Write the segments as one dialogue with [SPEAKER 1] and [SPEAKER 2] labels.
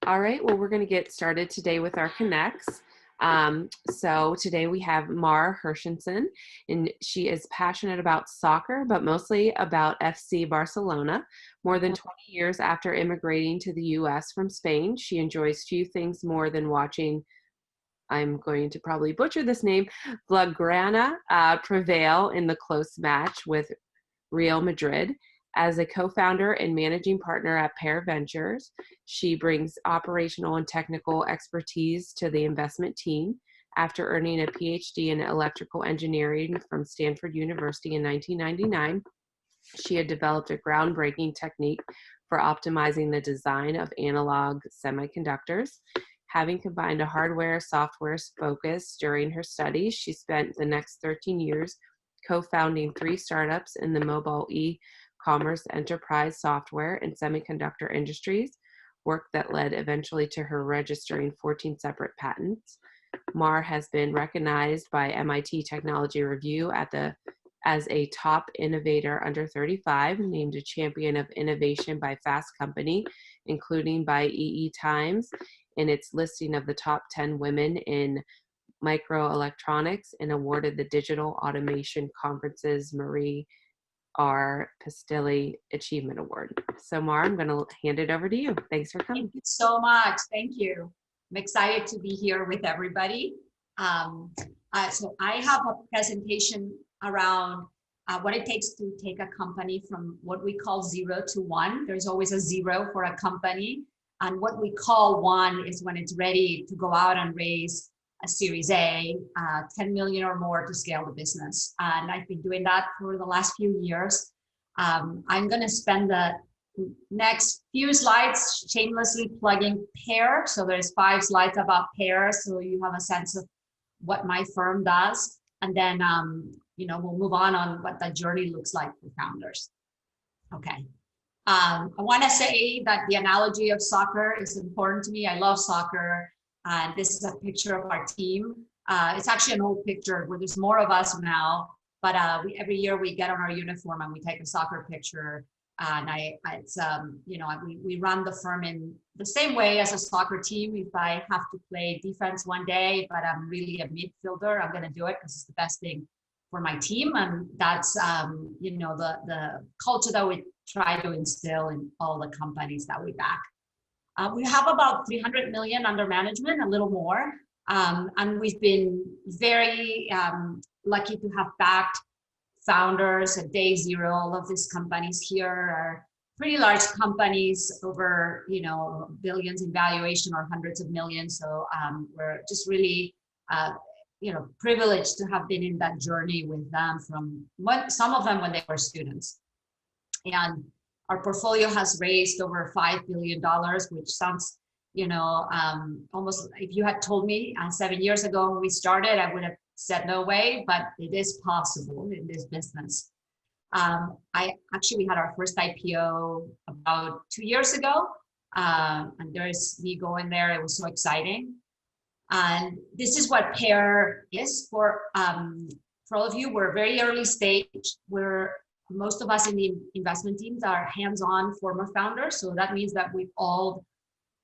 [SPEAKER 1] All right, well, we're going to get started today with our connects. So today we have Mar Hershenson, and she is passionate about soccer, but mostly about FC Barcelona. More than 20 years after immigrating to the US from Spain, she enjoys few things more than watching, I'm going to probably butcher this name, Blaugrana prevail in the close match with Real Madrid. As a co-founder and managing partner at Pear Ventures, she brings operational and technical expertise to the investment team. After earning a PhD in electrical engineering from Stanford University in 1999, she had developed a groundbreaking technique for optimizing the design of analog semiconductors. Having combined a hardware-software focus during her studies, she spent the next 13 years co-founding 3 startups in the mobile e-commerce enterprise software and semiconductor industries, work that led eventually to her registering 14 separate patents. Mar has been recognized by MIT Technology Review as a top innovator under 35, named a champion of innovation by Fast Company, including by EE Times, in its listing of the top 10 women in microelectronics, and awarded the Digital Automation Conference's Marie R. Pistilli Achievement Award. So Mar, I'm going to hand it over to you. Thanks for coming.
[SPEAKER 2] Thank you so much. Thank you. I'm excited to be here with everybody. So I have a presentation around what it takes to take a company from what we call 0 to 1. There's always a 0 for a company. And what we call 1 is when it's ready to go out and raise a Series A, 10 million or more to scale the business. And I've been doing that for the last few years. I'm going to spend the next few slides shamelessly plugging Pear. So there's 5 slides about Pear, so you have a sense of what my firm does. And then, we'll move on what that journey looks like for founders. Okay. I want to say that the analogy of soccer is important to me. I love soccer. And this is a picture of our team. It's actually an old picture where there's more of us now, but every year we get on our uniform and we take a soccer picture. And we run the firm in the same way as a soccer team. If I have to play defense one day, but I'm really a midfielder, I'm going to do it because it's the best thing for my team. And that's, the culture that we try to instill in all the companies that we back. We have about 300 million under management, a little more. And we've been very lucky to have backed founders at day 0. All of these companies here are pretty large companies, over, billions in valuation or hundreds of millions. So we're just really, privileged to have been in that journey with them some of them when they were students. And our portfolio has raised over $5 billion, which sounds, almost, if you had told me 7 years ago when we started, I would have said no way, but it is possible in this business. We had our first IPO about 2 years ago, and there's me going there. It was so exciting. And this is what Pear is for all of you. We're very early stage. Most of us in the investment teams are hands-on former founders. So that means that we've all,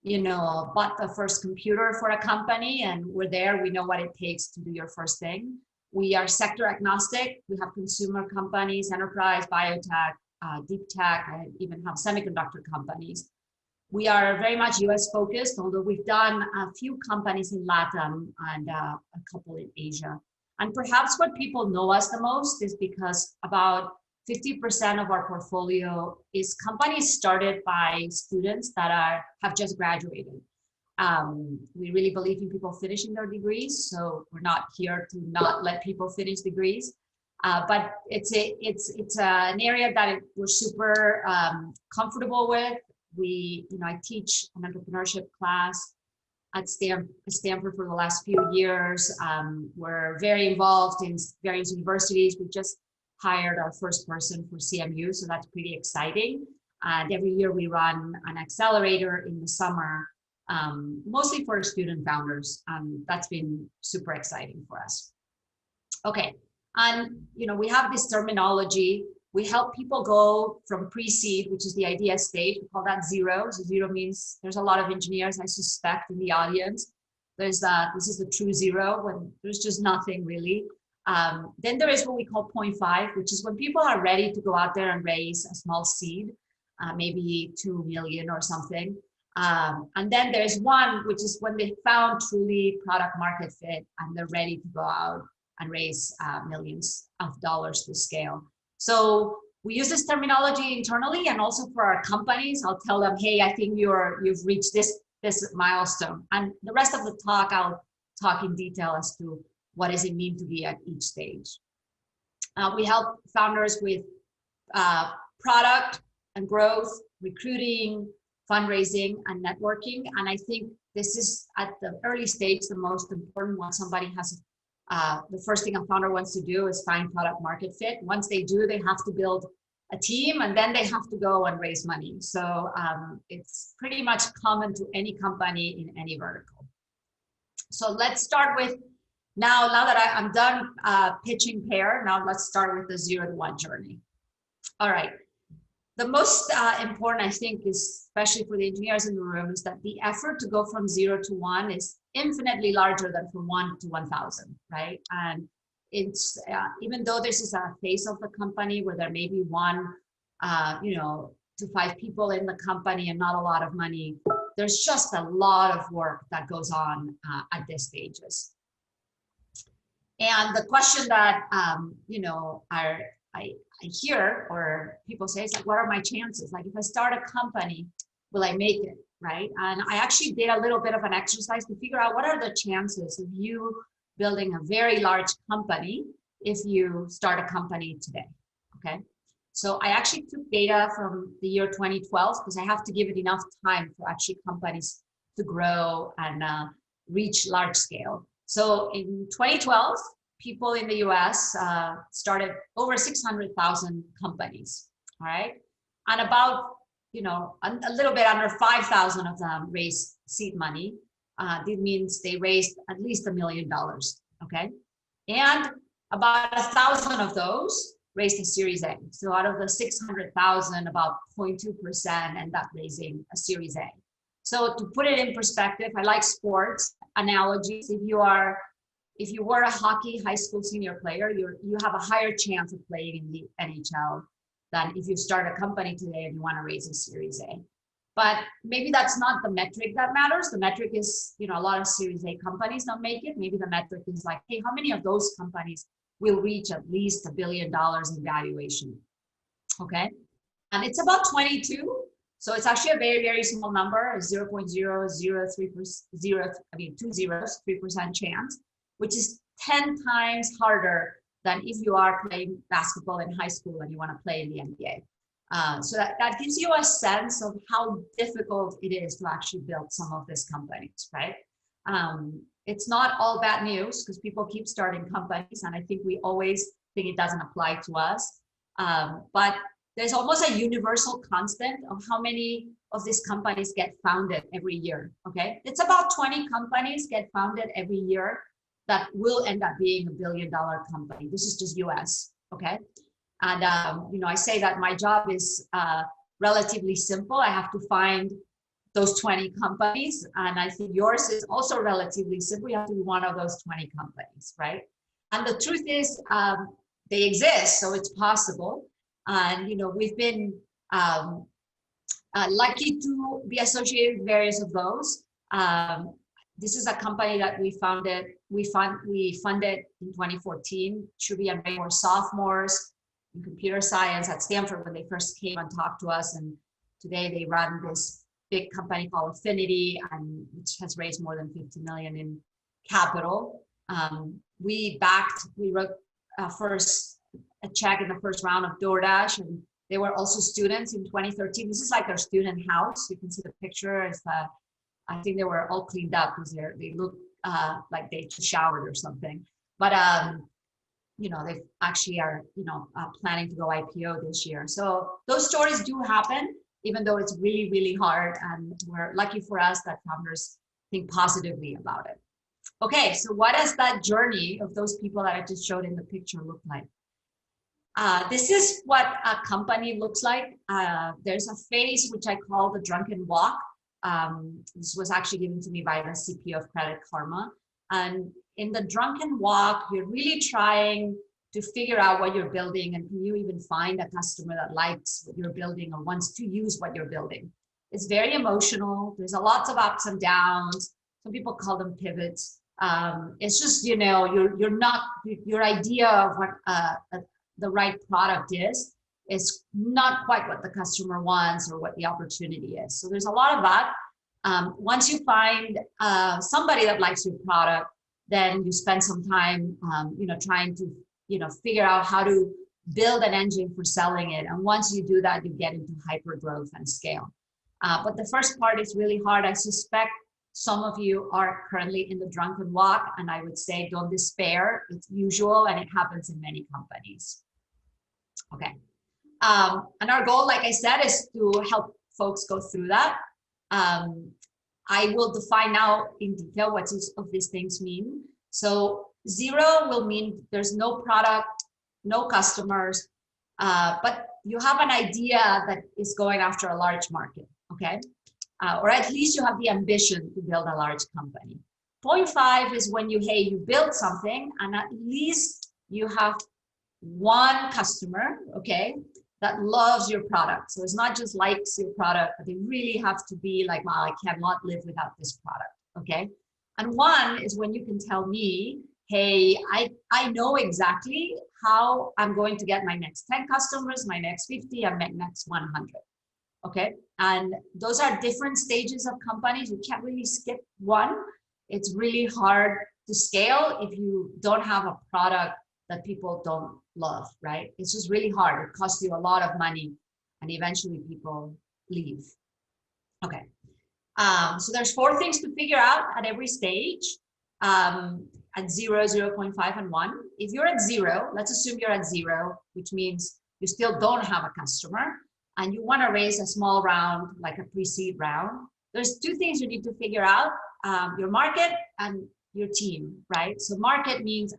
[SPEAKER 2] bought the first computer for a company, and we're there. We know what it takes to do your first thing. We are sector agnostic. We have consumer companies, enterprise, biotech, deep tech, and even have semiconductor companies. We are very much US focused, although we've done a few companies in LATAM and a couple in Asia. And perhaps what people know us the most is because about 50% of our portfolio is companies started by students that have just graduated. We really believe in people finishing their degrees, so we're not here to not let people finish degrees. But it's an area that we're super comfortable with. I teach an entrepreneurship class at Stanford for the last few years. We're very involved in various universities. We just hired our first person for CMU, so that's pretty exciting. And every year we run an accelerator in the summer, mostly for student founders. That's been super exciting for us. Okay, and we have this terminology We help people go from pre-seed, which is the idea stage. We call that zero. So zero means there's a lot of engineers, I suspect, in the audience. There's this is the true zero, when there's just nothing really. Then there is what we call 0.5, which is when people are ready to go out there and raise a small seed, maybe 2 million or something. And then there's one, which is when they found truly product market fit and they're ready to go out and raise millions of dollars to scale. So we use this terminology internally and also for our companies. I'll tell them, hey, I think you've reached this milestone. And the rest of the talk, I'll talk in detail as to what does it mean to be at each stage. We help founders with product and growth, recruiting, fundraising, and networking. And I think this is at the early stage, the most important one. Somebody has the first thing a founder wants to do is find product market fit. Once they do, they have to build a team, and then they have to go and raise money. So it's pretty much common to any company in any vertical. So let's start with, now that I'm done pitching Pear, now let's start with the 0 to 1 journey. All right. The most important, I think, is, especially for the engineers in the room, is that the effort to go from 0 to 1 is infinitely larger than from 1 to 1,000, right? And it's even though this is a phase of the company where there may be 1, to 5 people in the company and not a lot of money, there's just a lot of work that goes on at these stages. And the question that I hear, or people say, is like, what are my chances? Like, if I start a company, will I make it, right? And I actually did a little bit of an exercise to figure out what are the chances of you building a very large company if you start a company today, okay? So I actually took data from the year 2012, because I have to give it enough time for actually companies to grow and reach large scale. So in 2012, people in the US started over 600,000 companies, all right? And about, a little bit under 5,000 of them raised seed money. This means they raised at least $1 million, okay? And about 1,000 of those raised a Series A. So out of the 600,000, about 0.2% end up raising a Series A. So to put it in perspective, I like sports analogies. If you were a hockey high school senior player, you have a higher chance of playing in the NHL than if you start a company today and you want to raise a Series A. But maybe that's not the metric that matters. The metric is, a lot of Series A companies don't make it. Maybe the metric is like, hey, how many of those companies will reach at least $1 billion in valuation? Okay, and it's about 22. So it's actually a very, very small number, 0.003% chance, which is 10 times harder than if you are playing basketball in high school and you want to play in the NBA. So that gives you a sense of how difficult it is to actually build some of these companies, right? It's not all bad news, because people keep starting companies, and I think we always think it doesn't apply to us. But there's almost a universal constant of how many of these companies get founded every year, okay? It's about 20 companies get founded every year that will end up being $1 billion company. This is just US, okay? And I say that my job is relatively simple. I have to find those 20 companies, and I think yours is also relatively simple. You have to be one of those 20 companies, right? And the truth is, they exist, so it's possible. And we've been lucky to be associated with various of those. This is a company that we funded in 2014. Should and were sophomores in computer science at Stanford when they first came and talked to us. And today they run this big company called Affinity, which has raised more than 50 million in capital. We wrote first a check in the first round of DoorDash, and they were also students in 2013. This is like their student house. You can see the picture. I think they were all cleaned up because they look like they just showered or something. But they actually are planning to go IPO this year. So those stories do happen, even though it's really, really hard. And we're lucky for us that founders think positively about it. Okay, so what does that journey of those people that I just showed in the picture look like? This is what a company looks like. There's a phase which I call the drunken walk. This was actually given to me by the CPO of Credit Karma. And in the drunken walk, you're really trying to figure out what you're building, and can you even find a customer that likes what you're building or wants to use what you're building. It's very emotional. There's a lots of ups and downs. Some people call them pivots. It's just, you know, you're not, your idea of what the right product is not quite what the customer wants or what the opportunity is. So there's a lot of that. Once you find somebody that likes your product, then you spend some time, you know, trying to, you know, figure out how to build an engine for selling it. And once you do that, you get into hyper growth and scale. But the first part is really hard. I suspect some of you are currently in the drunken walk, and I would say don't despair. It's usual and it happens in many companies. Okay. And our goal, like I said, is to help folks go through that. I will define now in detail what each of these things mean. So 0 will mean there's no product, no customers, but you have an idea that is going after a large market, okay? Or at least you have the ambition to build a large company. 0.5 is when you build something and at least you have one customer, okay, that loves your product. So it's not just likes your product, but they really have to be like, wow, I cannot live without this product, okay? And 1 is when you can tell me, hey, I know exactly how I'm going to get my next 10 customers, my next 50, and my next 100, okay? And those are different stages of companies. You can't really skip 1. It's really hard to scale if you don't have a product that people don't love, right? It's just really hard. It costs you a lot of money and eventually people leave. Okay. So there's 4 things to figure out at every stage, at 0, 0.5, and 1. If you're at 0, let's assume you're at 0, which means you still don't have a customer and you want to raise a small round, like a pre-seed round. There's 2 things you need to figure out, your market and your team, right? So market means,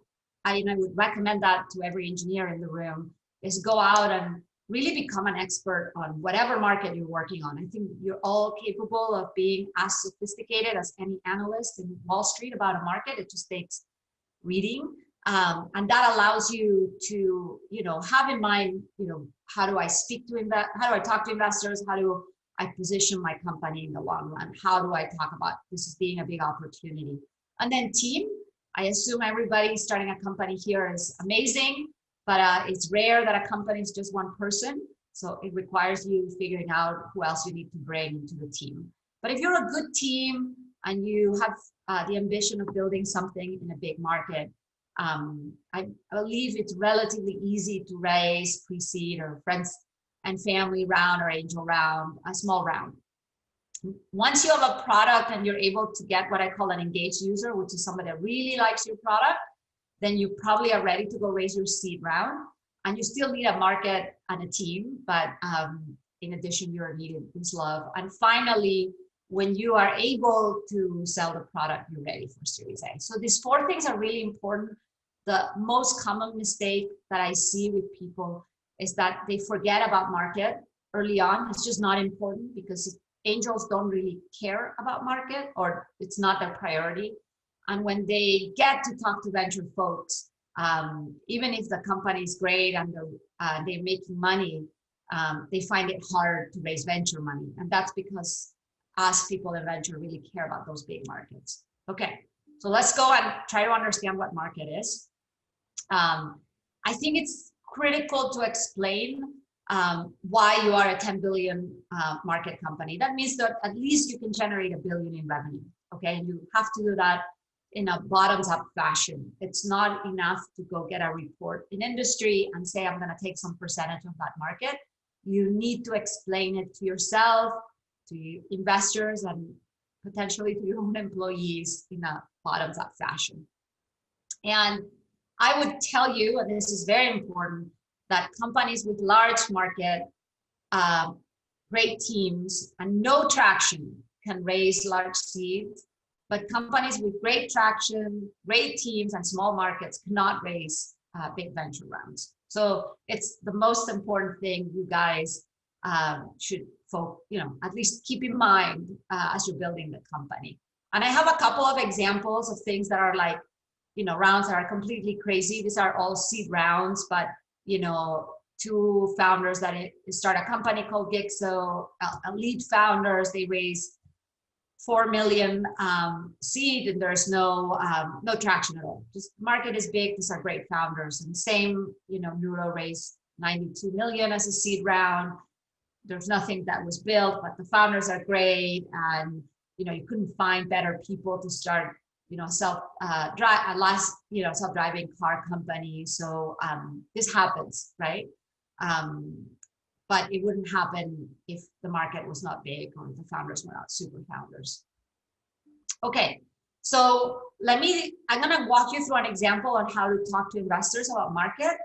[SPEAKER 2] I would recommend that to every engineer in the room, is go out and really become an expert on whatever market you're working on. I think you're all capable of being as sophisticated as any analyst in Wall Street about a market. It just takes reading. And that allows you to, you know, have in mind, you know, how do I talk to investors? How do I position my company in the long run? How do I talk about this as being a big opportunity? And then team. I assume everybody starting a company here is amazing, but it's rare that a company is just one person. So it requires you figuring out who else you need to bring into the team. But if you're a good team and you have the ambition of building something in a big market, I believe it's relatively easy to raise pre-seed or friends and family round or angel round, a small round. Once you have a product and you're able to get what I call an engaged user, which is somebody that really likes your product, then you probably are ready to go raise your seed round. And you still need a market and a team, but in addition, you're needed this love. And finally, when you are able to sell the product, you're ready for Series A. So these 4 things are really important. The most common mistake that I see with people is that they forget about market early on. It's just not important because angels don't really care about market, or it's not their priority. And when they get to talk to venture folks, even if the company is great and they're making money, they find it hard to raise venture money. And that's because us people in venture really care about those big markets. Okay, so let's go and try to understand what market is. I think it's critical to explain why you are a 10 billion market company. That means that at least you can generate $1 billion in revenue, okay? And you have to do that in a bottoms-up fashion. It's not enough to go get a report in industry and say, I'm gonna take some percentage of that market. You need to explain it to yourself, to investors, and potentially to your own employees in a bottoms-up fashion. And I would tell you, and this is very important, that companies with large market, great teams, and no traction can raise large seeds, but companies with great traction, great teams, and small markets cannot raise big venture rounds. So it's the most important thing you guys should, at least keep in mind as you're building the company. And I have a couple of examples of things that are like, rounds that are completely crazy. These are all seed rounds, but, two founders that start a company called Gixo, lead founders, they raise 4 million seed, and there's no traction at all. Just market is big. These are great founders. And same, Neuro raised 92 million as a seed round. There's nothing that was built, but the founders are great, and you couldn't find better people to start self-driving car company. So this happens, right? But it wouldn't happen if the market was not big or the founders were not super founders. Okay, so I'm gonna walk you through an example on how to talk to investors about market.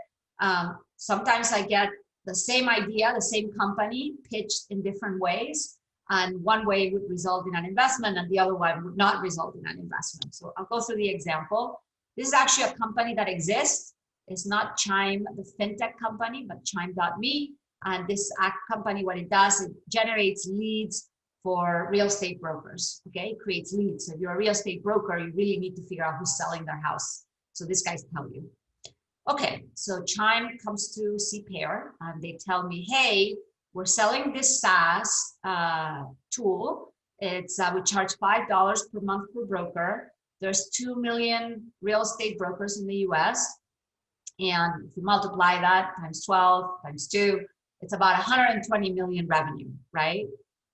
[SPEAKER 2] Sometimes I get the same idea, the same company pitched in different ways. And one way would result in an investment and the other one would not result in an investment. So I'll go through the example. This is actually a company that exists. It's not Chime, the fintech company, but Chime.me. And this company, what it does, it generates leads for real estate brokers, okay? It creates leads. So if you're a real estate broker, you really need to figure out who's selling their house. So these guys tell you. Okay, so Chime comes to see Pear and they tell me, hey, we're selling this SaaS tool. It's we charge $5 per month per broker. There's 2 million real estate brokers in the US. And if you multiply that times 12, times 2, it's about 120 million revenue, right?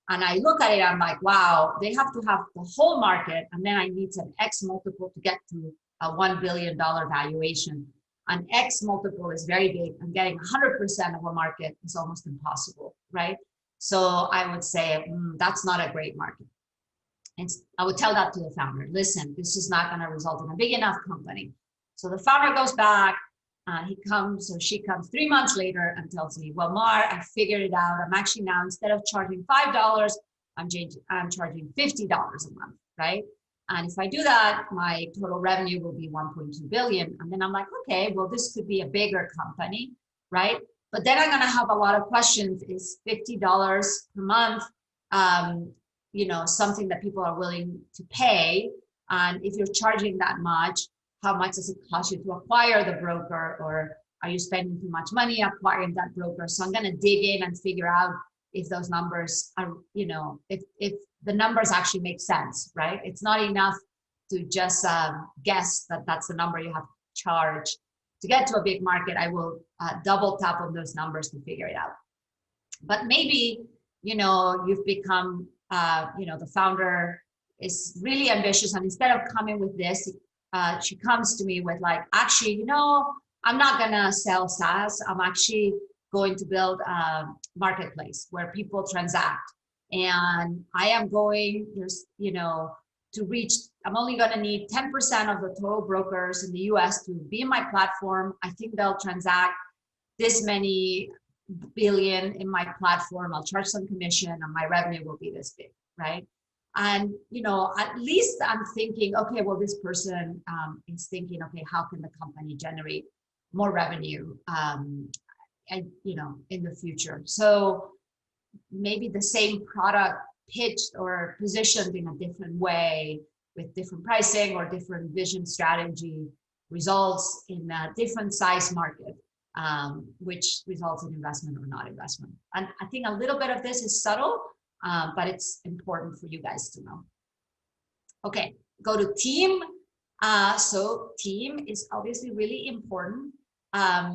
[SPEAKER 2] And I look at it, I'm like, wow, they have to have the whole market. And then I need an X multiple to get to a $1 billion valuation. An X multiple is very big, and getting 100% of a market is almost impossible, right? So I would say, that's not a great market. And I would tell that to the founder, listen, this is not gonna result in a big enough company. So the founder goes back, he comes or she comes 3 months later and tells me, well, Mar, I figured it out. I'm actually now, instead of charging $5, I'm charging $50 a month, right? And if I do that, my total revenue will be 1.2 billion. And then I'm like, okay, well, this could be a bigger company, right? But then I'm gonna have a lot of questions. Is $50 per month, something that people are willing to pay? And if you're charging that much, how much does it cost you to acquire the broker? Or are you spending too much money acquiring that broker? So I'm gonna dig in and figure out if those numbers are, if the numbers actually make sense, right? It's not enough to just guess that that's the number you have to charge. To get to a big market, I will double tap on those numbers to figure it out. But maybe, you've become, the founder is really ambitious, and instead of coming with this, she comes to me with like, actually, I'm not gonna sell SaaS. I'm actually going to build a marketplace where people transact. And I am going, to reach, I'm only gonna need 10% of the total brokers in the US to be in my platform. I think they'll transact this many billion in my platform. I'll charge some commission and my revenue will be this big, right? And, at least I'm thinking, okay, well, this person is thinking, okay, how can the company generate more revenue, in the future? So maybe the same product pitched or positioned in a different way with different pricing or different vision strategy results in a different size market, which results in investment or not investment. And I think a little bit of this is subtle, but it's important for you guys to know. Okay, go to team. So team is obviously really important. I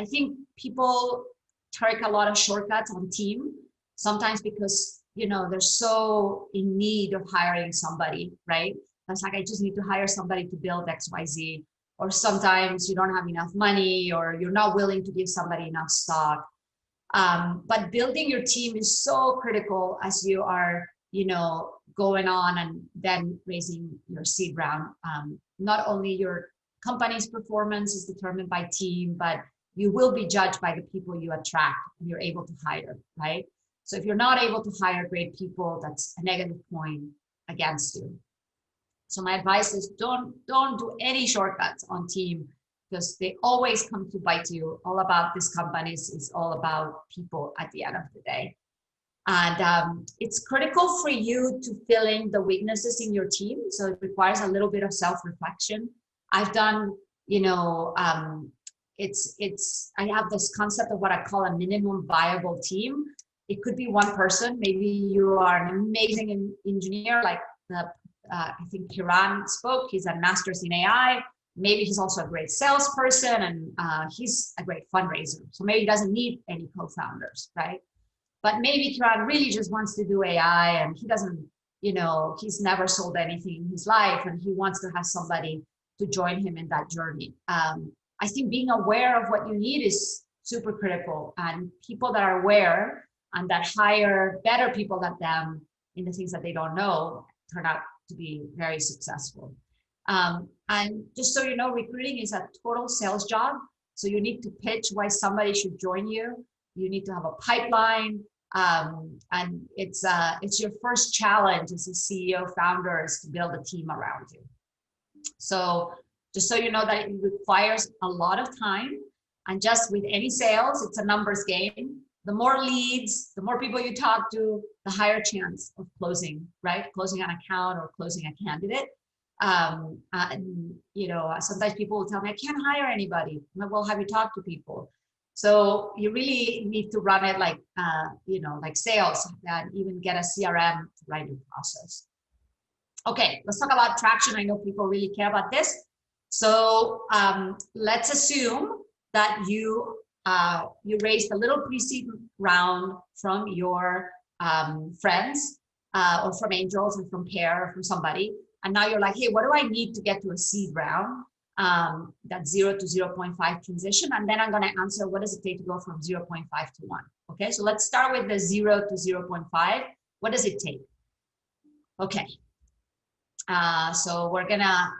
[SPEAKER 2] think people take a lot of shortcuts on team, sometimes because, they're so in need of hiring somebody, right? That's like, I just need to hire somebody to build XYZ. Or sometimes you don't have enough money, or you're not willing to give somebody enough stock. But building your team is so critical as you are, going on and then raising your seed round. Not only your company's performance is determined by team, but you will be judged by the people you attract and you're able to hire, right? So if you're not able to hire great people, that's a negative point against you. So my advice is don't do any shortcuts on team, because they always come to bite you. All about these companies is all about people at the end of the day. And it's critical for you to fill in the weaknesses in your team. So it requires a little bit of self-reflection. I've done, you know, I have this concept of what I call a minimum viable team. It could be one person. Maybe you are an amazing engineer, like I think Kiran spoke. He's a master's in AI. Maybe he's also a great salesperson, and he's a great fundraiser. So maybe he doesn't need any co-founders, right? But maybe Kiran really just wants to do AI, and he doesn't, you know, he's never sold anything in his life, and he wants to have somebody to join him in that journey. I think being aware of what you need is super critical, and people that are aware and that hire better people than them in the things that they don't know turn out to be very successful. And just so you know, recruiting is a total sales job. So you need to pitch why somebody should join you. You need to have a pipeline. And it's your first challenge as a CEO founder is to build a team around you. So just so you know that it requires a lot of time, and just with any sales, it's a numbers game. The more leads, the more people you talk to, the higher chance of closing, right? Closing an account or closing a candidate. And you know, sometimes people will tell me, I can't hire anybody. I'm like, well, have you talked to people? So you really need to run it like, you know, like sales, and even get a CRM to write the process. Okay, let's talk about traction. I know people really care about this. So let's assume that you raised a little pre-seed round from your friends or from angels or from Pear or from somebody. And now you're like, hey, what do I need to get to a seed round? That 0 to 0.5 transition. And then I'm going to answer, what does it take to go from 0.5 to 1? Okay, so let's start with the 0 to 0.5. What does it take? Okay. So we're gonna,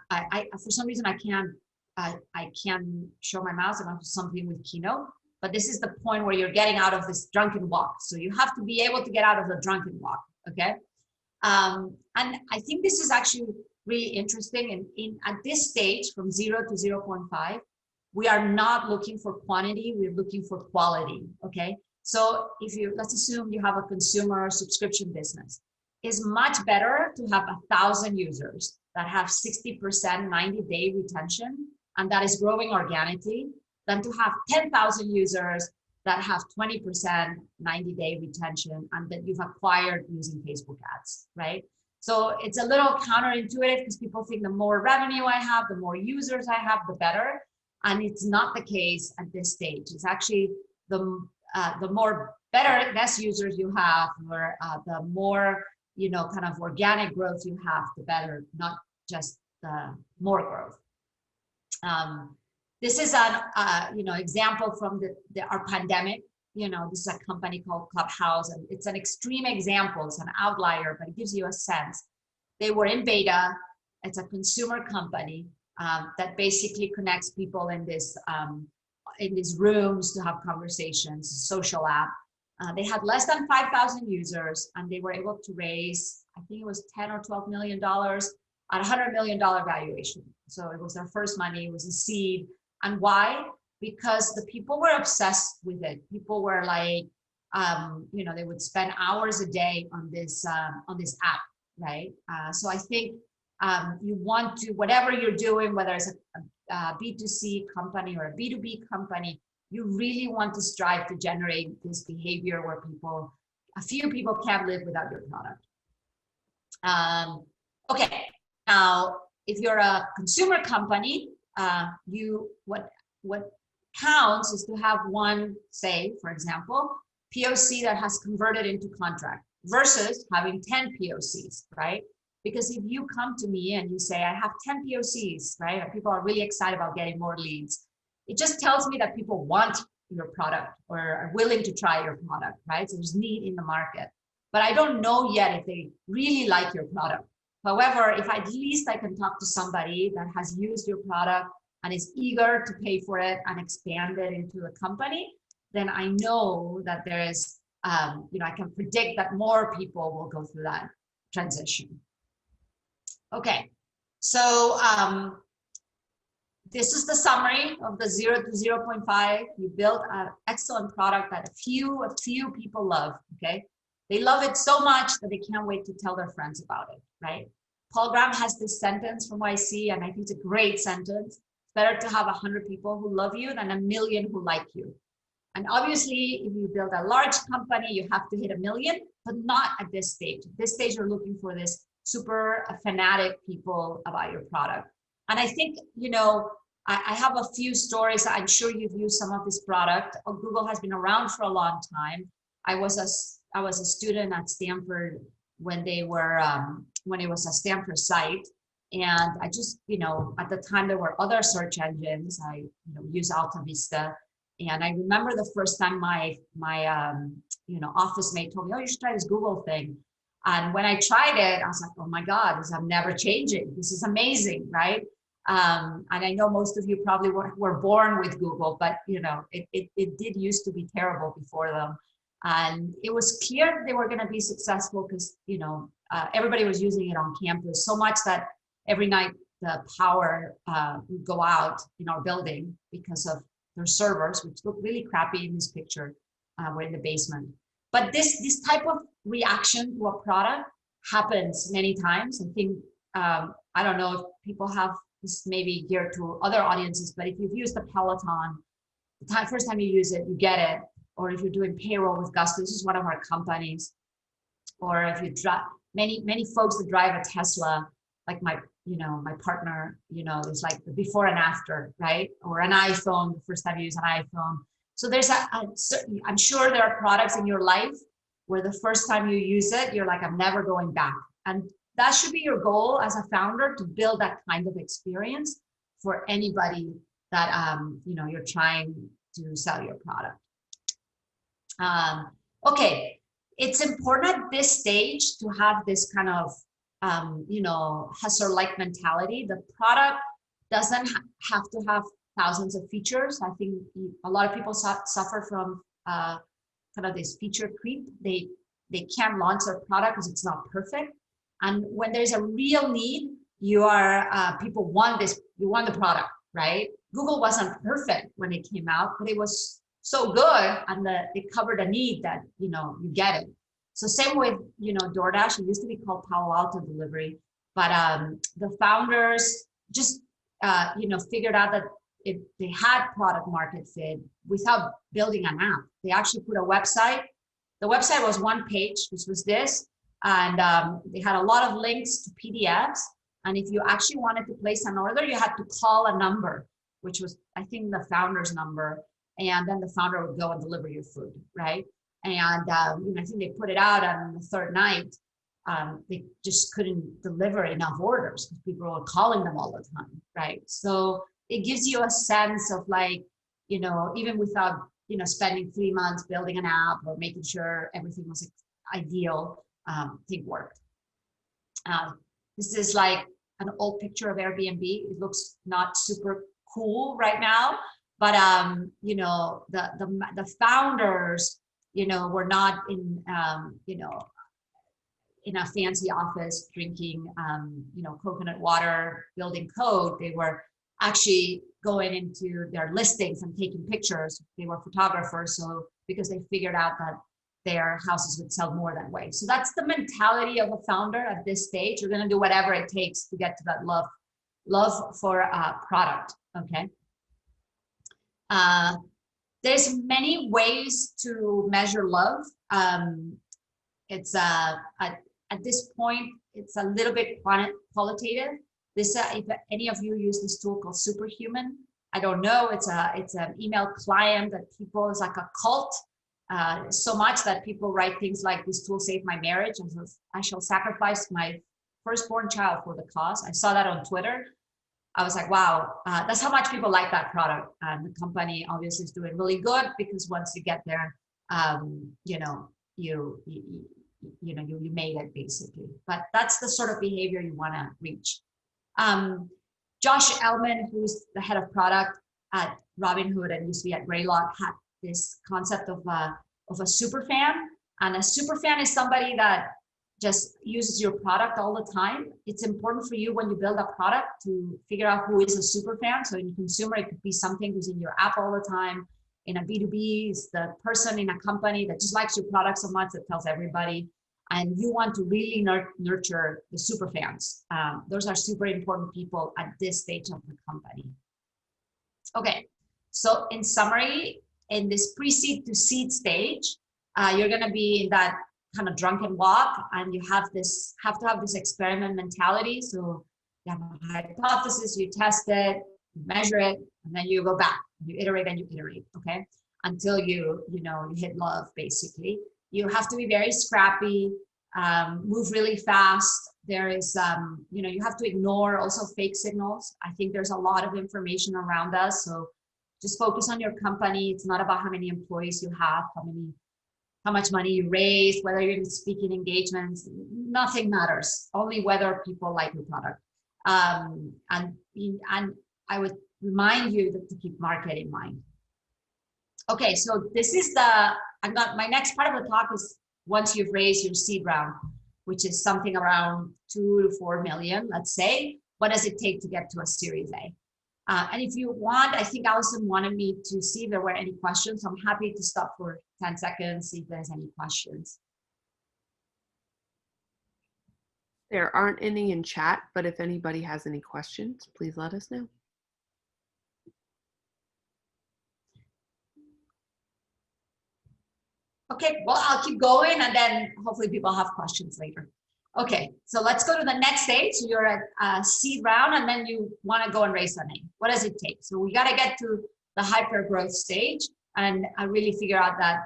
[SPEAKER 2] for some reason, I can't show my mouse. I'm going to do something with Keynote, but this is the point where you're getting out of this drunken walk. So you have to be able to get out of the drunken walk. Okay. And I think this is actually really interesting. And at this stage, from 0 to 0.5, we are not looking for quantity, we're looking for quality, okay? So let's assume you have a consumer subscription business. It's much better to have 1,000 users that have 60% 90-day retention, and that is growing organically, than to have 10,000 users that have 20% 90-day retention and that you've acquired using Facebook ads, right? So it's a little counterintuitive because people think the more revenue I have, the more users I have, the better. And it's not the case at this stage. It's actually the more less users you have, or the more, you know, kind of organic growth you have, the better, not just the more growth. This is an example from our pandemic. You know, this is a company called Clubhouse, and it's an extreme example. It's an outlier, but it gives you a sense. They were in beta. It's a consumer company that basically connects people in these rooms to have conversations, social app. They had less than 5,000 users, and they were able to raise, I think it was $10 or $12 million at $100 million valuation. So it was their first money. It was a seed. And why? Because the people were obsessed with it. People were like, they would spend hours a day on this app, right? So I think you want to, whatever you're doing, whether it's a B2C company or a B2B company, you really want to strive to generate this behavior where a few people can't live without your product. Okay, now if you're a consumer company, what counts is to have one, say, for example, POC that has converted into contract versus having 10 POCs, right? Because if you come to me and you say, I have 10 POCs, right? And people are really excited about getting more leads. It just tells me that people want your product or are willing to try your product, right? So there's need in the market. But I don't know yet if they really like your product. However, if at least I can talk to somebody that has used your product and is eager to pay for it and expand it into the company, then I know that there is, I can predict that more people will go through that transition. Okay, so this is the summary of the 0 to 0.5. You built an excellent product that a few people love, okay? They love it so much that they can't wait to tell their friends about it, right? Paul Graham has this sentence from YC, and I think it's a great sentence. It's better to have 100 people who love you than 1,000,000 who like you. And obviously, if you build a large company, you have to hit 1,000,000, but not at this stage. At this stage, you're looking for this super fanatic people about your product. And I think, you know, I have a few stories. I'm sure you've used some of this product. Google has been around for a long time. I was a student at Stanford when it was a Stanford site. And I just, you know, at the time there were other search engines. I, used Alta Vista. And I remember the first time my office mate told me, oh, you should try this Google thing. And when I tried it, I was like, oh my God, I'm never changing. This is amazing, right? And I know most of you probably were born with Google, but you know, it did used to be terrible before them. And it was clear they were going to be successful because, you know, everybody was using it on campus so much that every night the power would go out in our building because of their servers, which look really crappy in this picture. We're in the basement. But this type of reaction to a product happens many times. I think, I don't know if people have this maybe geared to other audiences, but if you've used the Peloton, first time you use it, you get it. Or if you're doing payroll with Gusto, this is one of our companies. Or if you drive, many folks that drive a Tesla, like my partner, it's like the before and after, right? Or an iPhone, the first time you use an iPhone. So there's I'm sure there are products in your life where the first time you use it, you're like, I'm never going back. And that should be your goal as a founder, to build that kind of experience for anybody that, you're trying to sell your product. Okay, it's important at this stage to have this kind of, hustler-like mentality. The product doesn't have to have thousands of features. I think a lot of people suffer from kind of this feature creep. They can't launch their product because it's not perfect. And when there's a real need, people want this, you want the product, right? Google wasn't perfect when it came out, but it was so good, and it covered a need that, you get it. So same with, DoorDash. It used to be called Palo Alto Delivery, but the founders just, figured out that if they had product market fit without building an app. They actually put a website. The website was one page, which was this, and they had a lot of links to PDFs. And if you actually wanted to place an order, you had to call a number, which was, I think, the founder's number. And then the founder would go and deliver your food, right? And I think they put it out on the third night. They just couldn't deliver enough orders because people were calling them all the time, right? So it gives you a sense of like, even without, spending 3 months building an app or making sure everything was ideal, it worked. This is like an old picture of Airbnb. It looks not super cool right now, but the founders, were not in in a fancy office drinking coconut water, building code. They were actually going into their listings and taking pictures. They were photographers, so because they figured out that their houses would sell more that way. So that's the mentality of a founder at this stage. You're going to do whatever it takes to get to that love for a product. Okay. There's many ways to measure love. It's at this point, it's a little bit qualitative. This, if any of you use this tool called Superhuman, I don't know. It's an email client that people, is like a cult. So much that people write things like, this tool saved my marriage, and I shall sacrifice my firstborn child for the cause. I saw that on Twitter. I was like, wow, that's how much people like that product. And the company obviously is doing really good, because once you get there, you made it basically. But that's the sort of behavior you want to reach. Josh Ellman, who's the head of product at Robinhood and used to be at Greylock, had this concept of a super fan. And a super fan is somebody that just uses your product all the time. It's important for you when you build a product to figure out who is a super fan. So in consumer, it could be something who's in your app all the time. In a B2B, it's the person in a company that just likes your product so much that tells everybody. And you want to really nurture the super fans. Those are super important people at this stage of the company. Okay, so in summary, in this pre-seed to seed stage, you're going to be in that kind of drunken walk, and you have to have this experiment mentality. So you have a hypothesis, you test it, you measure it, and then you go back, you iterate and you iterate, okay, until you hit love. Basically, you have to be very scrappy, move really fast. There is you have to ignore also fake signals. I think there's a lot of information around us, so just focus on your company. It's not about how many employees you have, how much money you raise, whether you're in speaking engagements. Nothing matters. Only whether people like your product. And I would remind you to keep market in mind. Okay, so this is my next part of the talk is once you've raised your seed round, which is something around 2 to 4 million, let's say, what does it take to get to a Series A? And if you want, I think Allison wanted me to see if there were any questions. So I'm happy to stop for 10 seconds, see if there's any questions.
[SPEAKER 1] There aren't any in chat, but if anybody has any questions, please let us know.
[SPEAKER 2] Okay, well, I'll keep going and then hopefully people have questions later. Okay, so let's go to the next stage. So you're at a seed round and then you want to go and raise money. What does it take? So we got to get to the hyper growth stage and really figure out that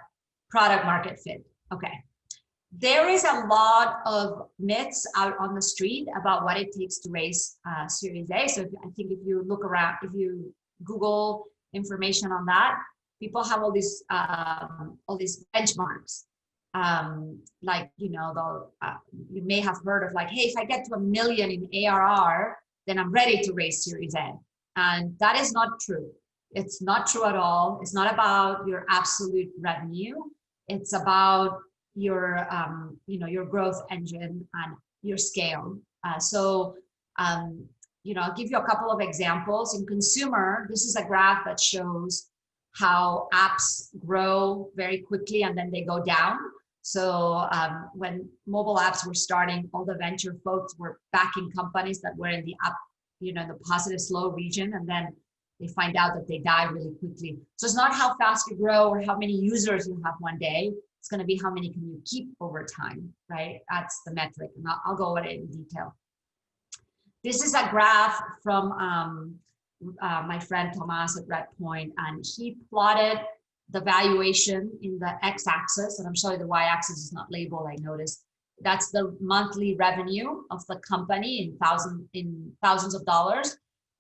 [SPEAKER 2] product market fit. Okay. There is a lot of myths out on the street about what it takes to raise Series A. So I think if you look around, if you Google information on that, people have all these benchmarks. Like, you may have heard of like, hey, if I get to 1 million in ARR, then I'm ready to raise Series A. And that is not true. It's not true at all. It's not about your absolute revenue. It's about your growth engine and your scale. I'll give you a couple of examples. In consumer, this is a graph that shows how apps grow very quickly and then they go down. So when mobile apps were starting, all the venture folks were backing companies that were in the up, the positive slow region, and then they find out that they die really quickly. So it's not how fast you grow or how many users you have one day. It's going to be how many can you keep over time, right? That's the metric, and I'll go over it in detail. This is a graph from my friend Tomas at Redpoint, and he plotted the valuation in the x-axis, and I'm sorry the y-axis is not labeled, I noticed. That's the monthly revenue of the company in thousands of dollars.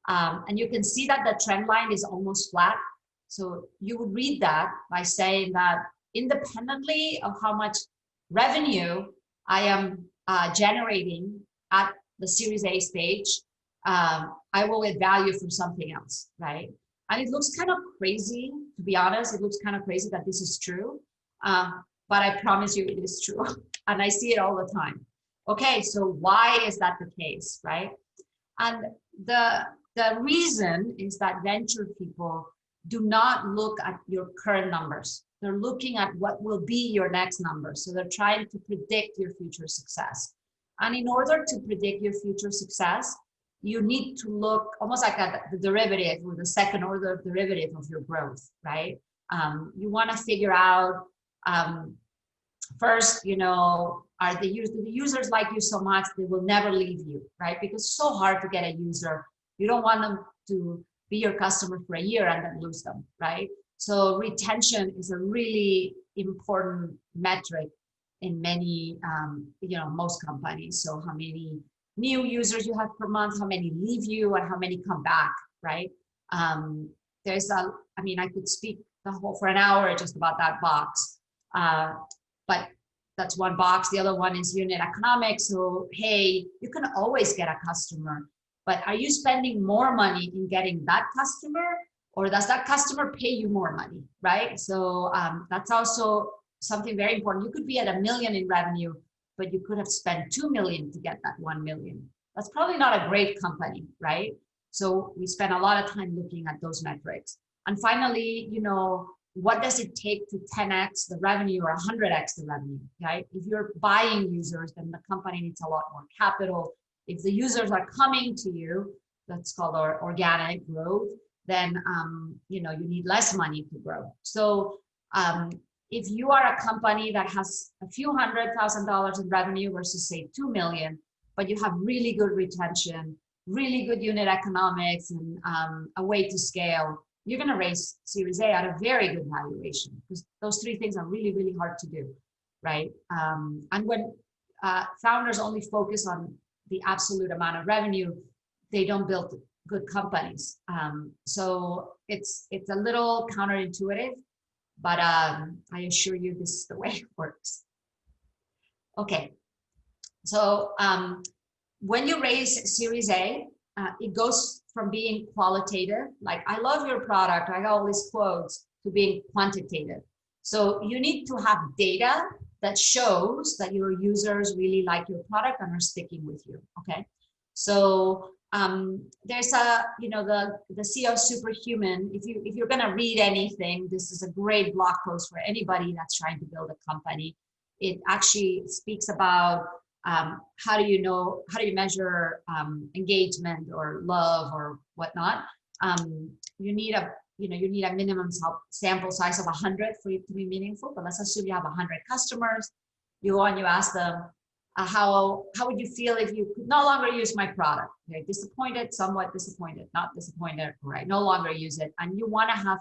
[SPEAKER 2] And you can see that the trend line is almost flat. So you would read that by saying that independently of how much revenue I am generating at the Series A stage, I will get value from something else, right? And it looks kind of crazy, to be honest. It looks kind of crazy that this is true, but I promise you it is true. And I see it all the time. Okay, so why is that the case, right? And the reason is that venture people do not look at your current numbers. They're looking at what will be your next number. So they're trying to predict your future success. And in order to predict your future success, you need to look almost like at the derivative or the second order derivative of your growth, right? You want to figure out first, are the users like you so much they will never leave you, right? Because it's so hard to get a user. You don't want them to be your customer for a year and then lose them, right? So retention is a really important metric in many, most companies. So how many new users you have per month, how many leave you, and how many come back, right? I could speak for an hour just about that box, but that's one box. The other one is unit economics. So, hey, you can always get a customer, but are you spending more money in getting that customer, or does that customer pay you more money, right? So that's also something very important. You could be at 1 million in revenue, but you could have spent 2 million to get that 1 million. That's probably not a great company, right? So we spend a lot of time looking at those metrics. And finally, you know, what does it take to 10x the revenue or 100x the revenue, right? If you're buying users, then the company needs a lot more capital. If the users are coming to you, that's called our organic growth, then you know, you need less money to grow. So if you are a company that has a few $100,000 in revenue versus say 2 million, but you have really good retention, really good unit economics, and a way to scale, you're going to raise Series A at a very good valuation, because those three things are really, really hard to do, right? And when founders only focus on the absolute amount of revenue, they don't build good companies. So it's a little counterintuitive, but I assure you this is the way it works. Okay, so when you raise Series A, it goes from being qualitative, like I love your product, I got all these quotes, to being quantitative. So you need to have data that shows that your users really like your product and are sticking with you. Okay, so there's a, you know, the CEO Superhuman. If you're going to read anything, this is a great blog post for anybody that's trying to build a company. It actually speaks about how do you measure engagement or love or whatnot. You need a minimum sample size of 100 for it to be meaningful. But let's assume you have 100 customers. You ask them, how would you feel if you could no longer use my product? Okay, disappointed, somewhat disappointed, not disappointed, right? No longer use it, and you want to have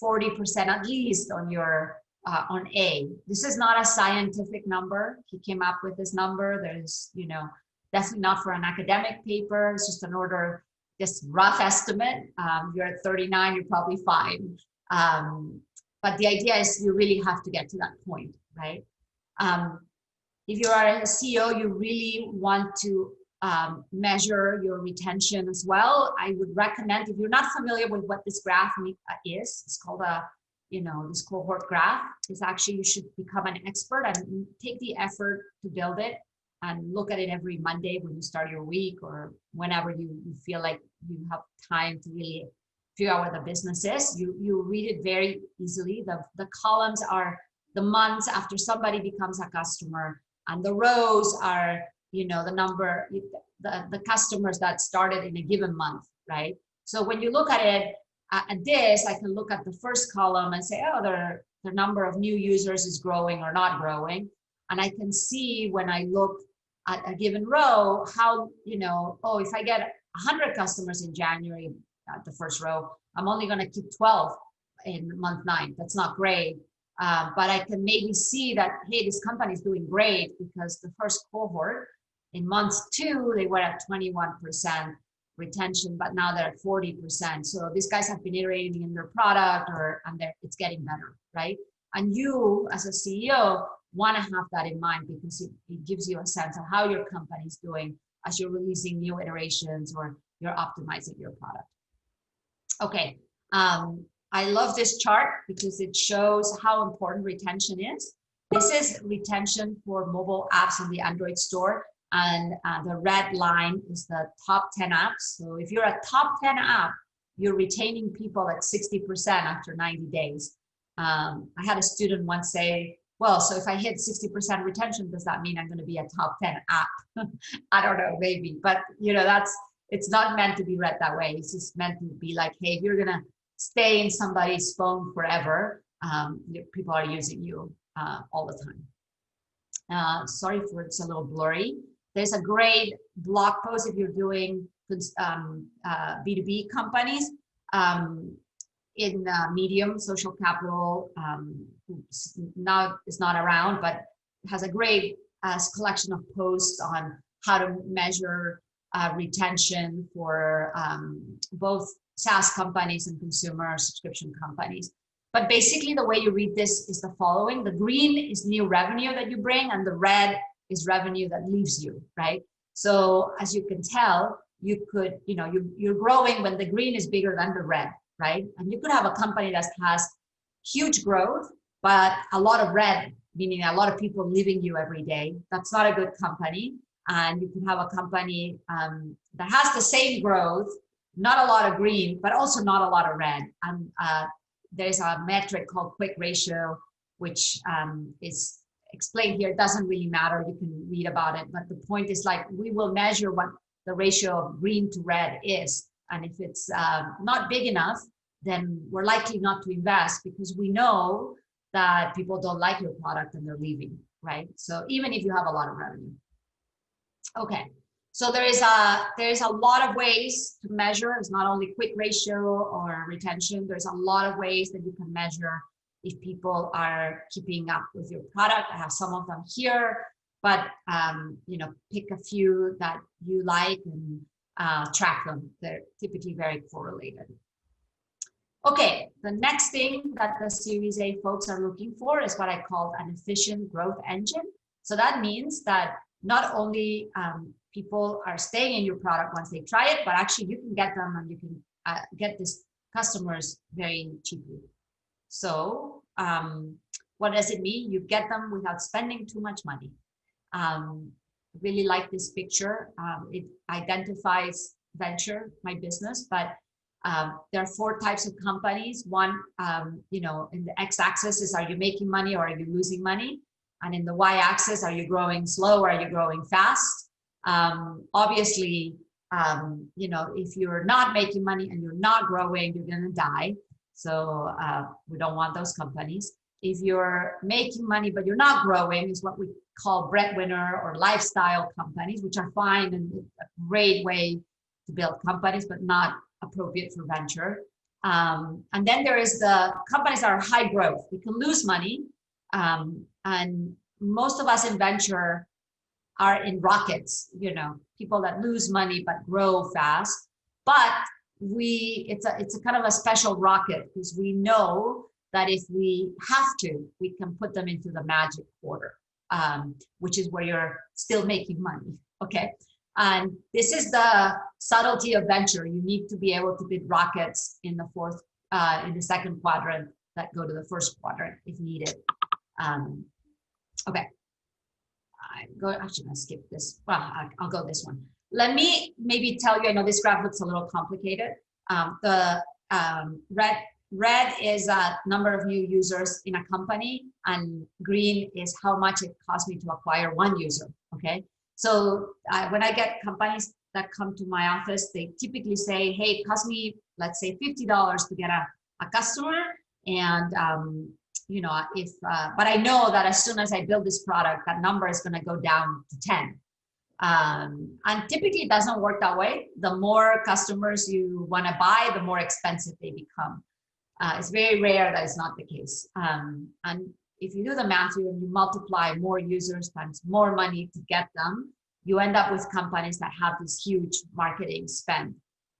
[SPEAKER 2] 40% at least on your on A. This is not a scientific number. He came up with this number. There's, you know, definitely not for an academic paper. It's just an order, just rough estimate. You're at 39, you're probably fine. But the idea is you really have to get to that point, right? If you are a CEO, you really want to measure your retention as well. I would recommend, if you're not familiar with what this graph is, it's called this cohort graph. Is actually, you should become an expert and take the effort to build it and look at it every Monday when you start your week, or whenever you feel like you have time to really figure out what the business is. You read it very easily. The columns are the months after somebody becomes a customer, and the rows are, you know, the number, the customers that started in a given month, right? So when you look at it, at this, I can look at the first column and say, oh, the number of new users is growing or not growing. And I can see when I look at a given row, how, you know, oh, if I get 100 customers in January at the first row, I'm only going to keep 12 in month 9. That's not great. But I can maybe see that, hey, this company is doing great, because the first cohort in month 2, they were at 21% retention, but now they're at 40%. So these guys have been iterating in their product, and it's getting better, right? And you, as a CEO, want to have that in mind, because it gives you a sense of how your company is doing as you're releasing new iterations or you're optimizing your product. Okay. I love this chart because it shows how important retention is. This is retention for mobile apps on the Android store. And the red line is the top 10 apps. So if you're a top 10 app, you're retaining people at 60% after 90 days. I had a student once say, well, so if I hit 60% retention, does that mean I'm going to be a top 10 app? I don't know, maybe. But, you know, it's not meant to be read that way. It's just meant to be like, hey, if you're going to stay in somebody's phone forever, people are using you all the time. Sorry for it's a little blurry. There's a great blog post if you're doing B2B companies in Medium. Social Capital now is not around, but has a great collection of posts on how to measure retention for both SaaS companies and consumer subscription companies. But basically the way you read this is the following. The green is new revenue that you bring, and the red is revenue that leaves you, right? So as you can tell, you could, you know, you're growing when the green is bigger than the red, right? And you could have a company that has huge growth, but a lot of red meaning a lot of people leaving you every day. That's not a good company. And you can have a company that has the same growth, not a lot of green, but also not a lot of red. And there's a metric called quick ratio, which is explained here. It doesn't really matter. You can read about it. But the point is, like, we will measure what the ratio of green to red is. And if it's not big enough, then we're likely not to invest, because we know that people don't like your product and they're leaving, right? So even if you have a lot of revenue. Okay, so there is a lot of ways to measure. It's not only quick ratio or retention. There's a lot of ways that you can measure if people are keeping up with your product. I have some of them here, but pick a few that you like and track them. They're typically very correlated. Okay, the next thing that the Series A folks are looking for is what I call an efficient growth engine. So that means that not only people are staying in your product once they try it, but actually you can get them and you can get these customers very cheaply. So what does it mean? You get them without spending too much money. Really like this picture. It identifies venture, my business, but there are 4 types of companies. One, in the x-axis is, are you making money or are you losing money? And in the y-axis, are you growing slow or are you growing fast? Obviously, if you're not making money and you're not growing, you're going to die. So we don't want those companies. If you're making money but you're not growing, is what we call breadwinner or lifestyle companies, which are fine and a great way to build companies, but not appropriate for venture. And then there is the companies that are high growth. We can lose money. And most of us in venture are in rockets, people that lose money but grow fast. But it's a kind of a special rocket, because we know that if we have to, we can put them into the magic quarter, which is where you're still making money. Okay. And this is the subtlety of venture. You need to be able to build rockets in the second quadrant that go to the first quadrant if needed. Okay. Actually, I'm gonna skip this. Well, I'll go this one. Let me maybe tell you, I know this graph looks a little complicated. The red is number of new users in a company, and green is how much it costs me to acquire one user, okay? So when I get companies that come to my office, they typically say, hey, it costs me, let's say $50 to get a customer. And, but I know that as soon as I build this product, that number is gonna go down to 10. And typically it doesn't work that way. The more customers you wanna buy, the more expensive they become. It's very rare that it's not the case. And if you do the math, you multiply more users times more money to get them, you end up with companies that have this huge marketing spend.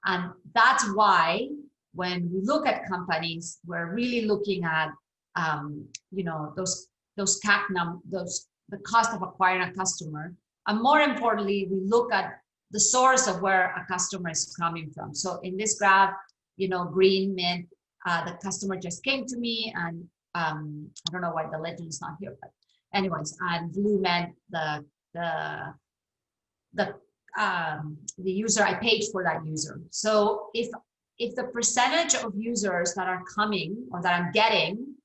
[SPEAKER 2] And that's why when we look at companies, we're really looking at those CAC the cost of acquiring a customer. And more importantly, we look at the source of where a customer is coming from. So in this graph, green meant the customer just came to me, and I don't know why the legend is not here, but anyways, and blue meant the user, I paid for that user. So if the percentage of users that are coming or that I'm getting,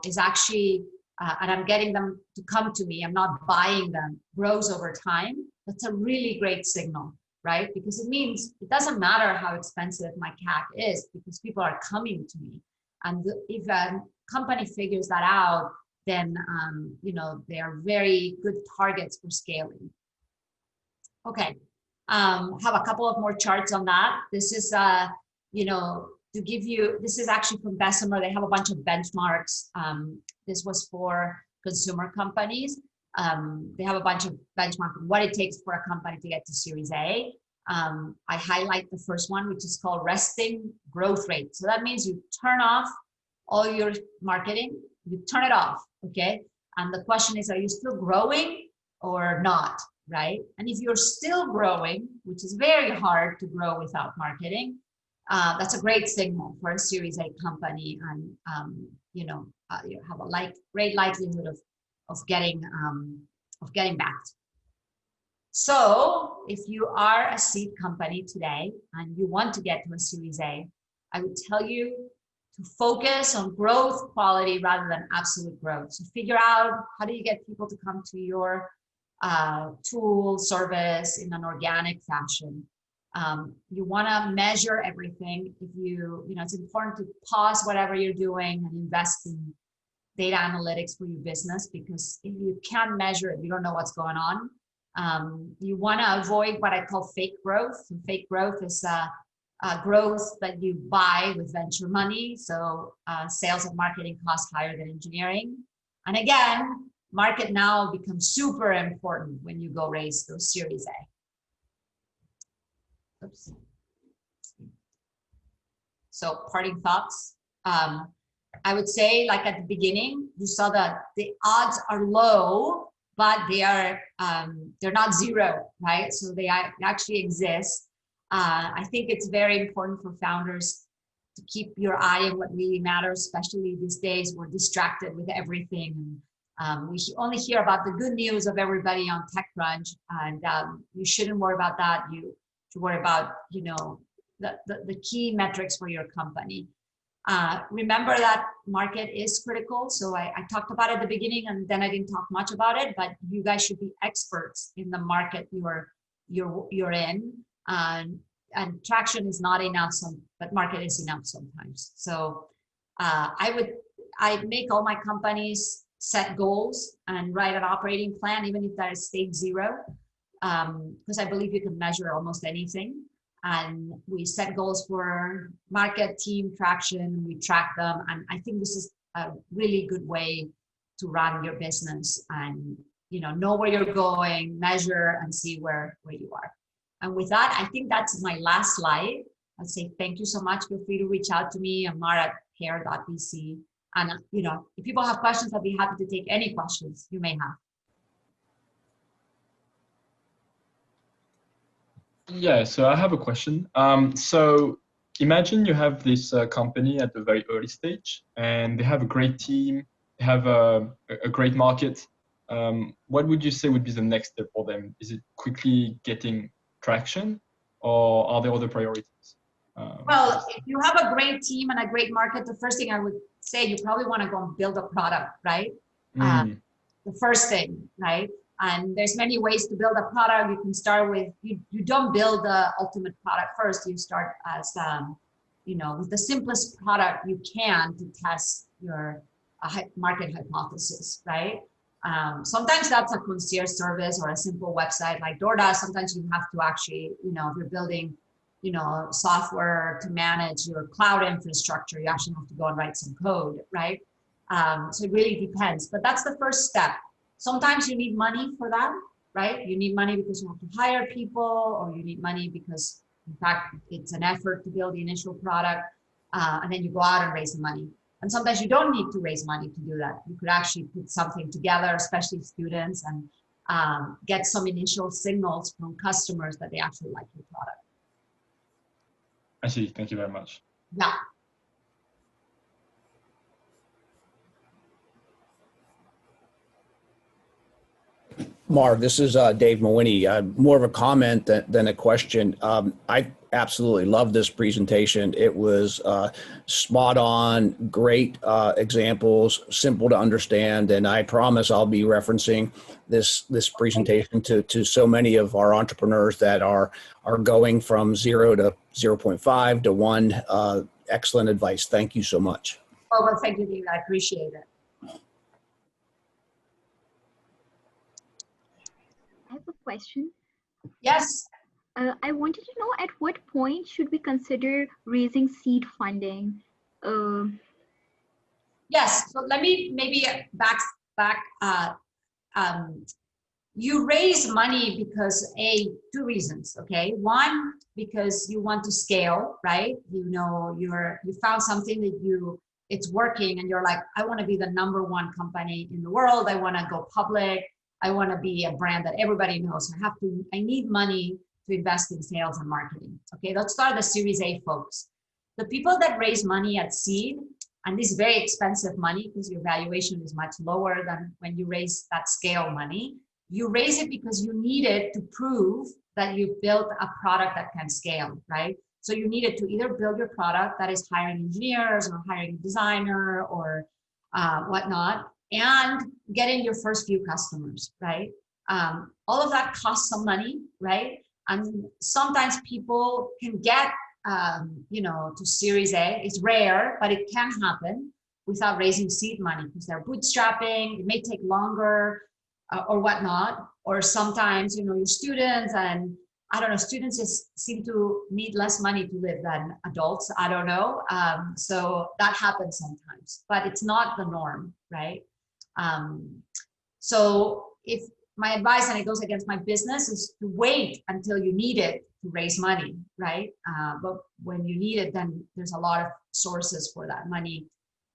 [SPEAKER 2] is actually, and I'm getting them to come to me, I'm not buying them, grows over time, that's a really great signal, right? Because it means it doesn't matter how expensive my CAC is, because people are coming to me. And if a company figures that out, then, they are very good targets for scaling. Okay, have a couple of more charts on that. This is, to give you, this is actually from Bessemer. They have a bunch of benchmarks. This was for consumer companies. They have a bunch of benchmarks of what it takes for a company to get to Series A. I highlight the first one, which is called resting growth rate. So that means you turn off all your marketing, you turn it off, okay? And the question is, are you still growing or not, right? And if you're still growing, which is very hard to grow without marketing, that's a great signal for a Series A company, and you have a great likelihood getting backed. So if you are a seed company today and you want to get to a Series A, I would tell you to focus on growth quality rather than absolute growth. So figure out, how do you get people to come to your tool, service in an organic fashion. You want to measure everything. If it's important to pause whatever you're doing and invest in data analytics for your business, because if you can't measure it, you don't know what's going on. You want to avoid what I call fake growth. And fake growth is growth that you buy with venture money. So sales and marketing costs higher than engineering. And again, market now becomes super important when you go raise those Series A. Oops. So parting thoughts. I would say, like at the beginning, you saw that the odds are low, but they're not zero, right? So they actually exist. I think it's very important for founders to keep your eye on what really matters, especially these days. We're distracted with everything. We only hear about the good news of everybody on TechCrunch, and you shouldn't worry about that. You should worry about, the key metrics for your company. Remember that market is critical. So I talked about it at the beginning, and then I didn't talk much about it, but you guys should be experts in the market you're in. And traction is not enough, but market is enough sometimes. So I make all my companies set goals and write an operating plan, even if that is stage 0, because I believe you can measure almost anything. And we set goals for market, team, traction, we track them. And I think this is a really good way to run your business and, know where you're going, measure, and see where you are. And with that, I think that's my last slide. I'd say thank you so much. Feel free to reach out to me, Amar at pear.vc. And, if people have questions, I'll be happy to take any questions you may have.
[SPEAKER 3] Yeah, so I have a question. So imagine you have this company at the very early stage, and they have a great team, they have a great market. What would you say would be the next step for them? Is it quickly getting traction, or are there other priorities?
[SPEAKER 2] Well, if you have a great team and a great market, the first thing I would say, you probably want to go and build a product, right? The first thing, right? And there's many ways to build a product. You can start with, you don't build the ultimate product first. You start as, with the simplest product you can to test your market hypothesis, right? Sometimes that's a concierge service or a simple website like DoorDash. Sometimes you have to actually, if you're building, software to manage your cloud infrastructure, you actually have to go and write some code, right? So it really depends, but that's the first step. Sometimes you need money for that, right? You need money because you have to hire people, or you need money because, in fact, it's an effort to build the initial product, and then you go out and raise the money. And sometimes you don't need to raise money to do that. You could actually put something together, especially students, and get some initial signals from customers that they actually like your product.
[SPEAKER 3] I see. Thank you very much.
[SPEAKER 2] Yeah.
[SPEAKER 4] Marv, this is Dave Mawhinney. More of a comment than a question. I absolutely love this presentation. It was spot on, great examples, simple to understand, and I promise I'll be referencing this presentation to so many of our entrepreneurs that are going from 0 to 0.5 to 1. Excellent advice. Thank you so much.
[SPEAKER 2] Oh, well, thank you, Dave. I appreciate it.
[SPEAKER 5] I have a question.
[SPEAKER 2] Yes.
[SPEAKER 5] I wanted to know, at what point should we consider raising seed funding?
[SPEAKER 2] Yes. So let me maybe back. You raise money because two reasons. Okay. One, because you want to scale, right? You found something that it's working, and you're like, I want to be the #1 company in the world. I want to go public. I want to be a brand that everybody knows. I need money to invest in sales and marketing. Okay, let's start the Series A folks. The people that raise money at seed and this is very expensive money because your valuation is much lower than when you raise that scale money. You raise it because you need it to prove that you've built a product that can scale, right? So you needed to either build your product that is hiring engineers or hiring a designer or whatnot, and getting your first few customers, right? All of that costs some money, right? And sometimes people can get, to Series A. It's rare, but it can happen without raising seed money because they're bootstrapping. It may take longer or whatnot. Or sometimes, your students and I don't know, students just seem to need less money to live than adults. I don't know. So that happens sometimes, but it's not the norm, right? So if my advice, and it goes against my business, is to wait until you need it to raise money, right? But when you need it, then there's a lot of sources for that money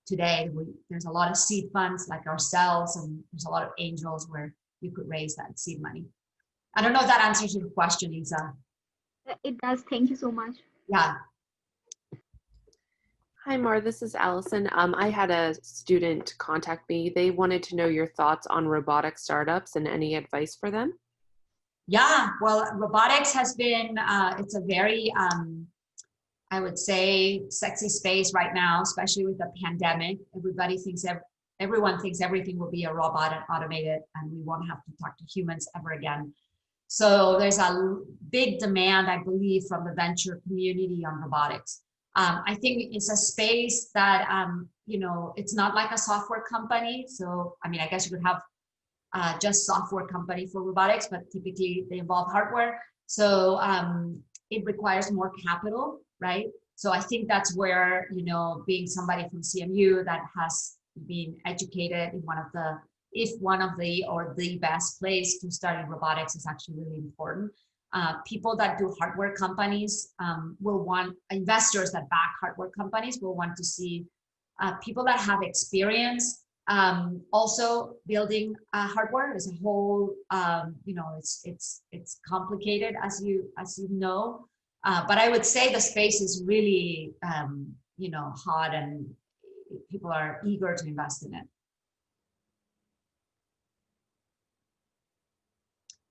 [SPEAKER 2] today. There's a lot of seed funds like ourselves, and there's a lot of angels where you could raise that seed money. I don't know if that answers your question, Isa.
[SPEAKER 5] It does. Thank you so much.
[SPEAKER 2] Yeah.
[SPEAKER 1] Hi, Mar. This is Allison. I had a student contact me. They wanted to know your thoughts on robotic startups and any advice for them.
[SPEAKER 2] Yeah, well, robotics has been, it's a very, I would say, sexy space right now, especially with the pandemic. Everyone thinks everything will be a robot and automated, and we won't have to talk to humans ever again. So there's a big demand, I believe, from the venture community on robotics. I think it's a space that, it's not like a software company. So, I mean, I guess you could have just software company for robotics, but typically they involve hardware. So it requires more capital, right? So I think that's where, being somebody from CMU that has been educated in one of the best place to study robotics is actually really important. People that do hardware companies investors that back hardware companies will want to see people that have experience also building hardware. As a whole, it's complicated as you know, but I would say the space is really hot, and people are eager to invest in it.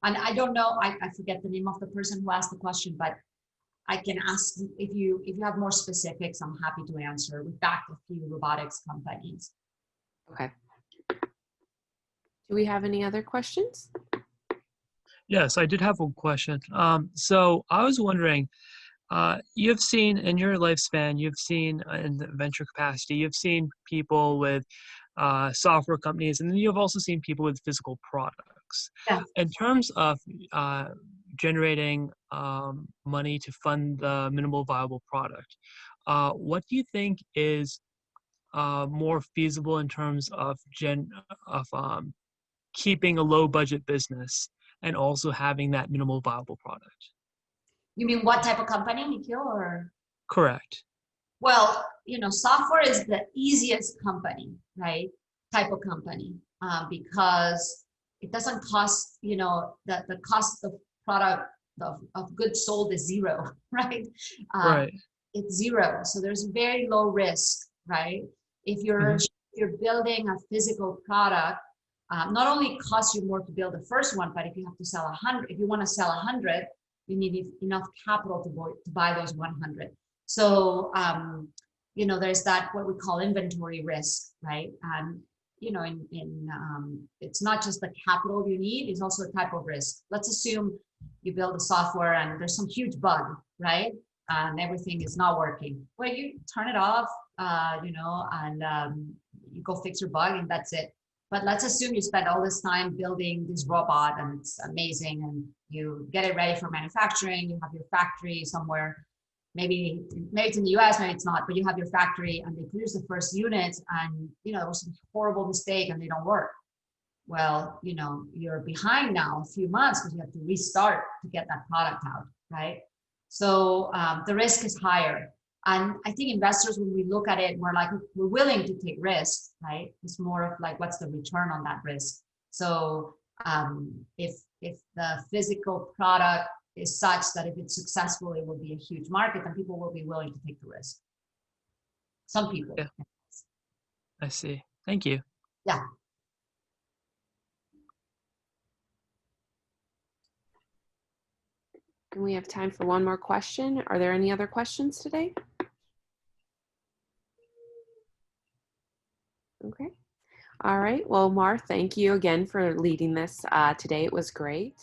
[SPEAKER 2] And I don't know, I forget the name of the person who asked the question, but I can ask if you have more specifics. I'm happy to answer. We backed a few robotics companies.
[SPEAKER 1] Okay. Do we have any other questions?
[SPEAKER 6] Yes, I did have one question. So I was wondering, you've seen in your lifespan, you've seen in the venture capacity, you've seen people with software companies, and then you've also seen people with physical products.
[SPEAKER 2] Yeah.
[SPEAKER 6] In terms of generating money to fund the minimal viable product, what do you think is more feasible in terms of keeping a low budget business and also having that minimal viable product?
[SPEAKER 2] You mean what type of company, Nikhil, or?
[SPEAKER 6] Correct.
[SPEAKER 2] Well, software is the easiest company, right? Type of company, because it doesn't cost, the cost of product of goods sold is zero, right?
[SPEAKER 6] Right.
[SPEAKER 2] It's zero. So there's very low risk, right? If you're building a physical product, not only costs you more to build the first one, but if you have to sell 100, if you want to sell 100, you need enough capital to buy those 100. So, there's that, what we call inventory risk, right? And, it's not just the capital you need, it's also a type of risk. Let's assume you build a software and there's some huge bug, right? And everything is not working. Well, you turn it off, and you go fix your bug and that's it. But let's assume you spend all this time building this robot and it's amazing, and you get it ready for manufacturing, you have your factory somewhere, maybe it's in the US, maybe it's not, but you have your factory and they produce the first units and, there was some horrible mistake and they don't work. Well, you're behind now a few months because you have to restart to get that product out, right? So the risk is higher. And I think investors, when we look at it, we're willing to take risks, right? It's more of like, what's the return on that risk? So if the physical product is such that if it's successful, it will be a huge market, then people will be willing to take the risk. Some people.
[SPEAKER 6] Yeah. I see. Thank you.
[SPEAKER 2] Yeah.
[SPEAKER 1] And we have time for one more question. Are there any other questions today? Okay. All right. Well, Mar, thank you again for leading this today. It was great.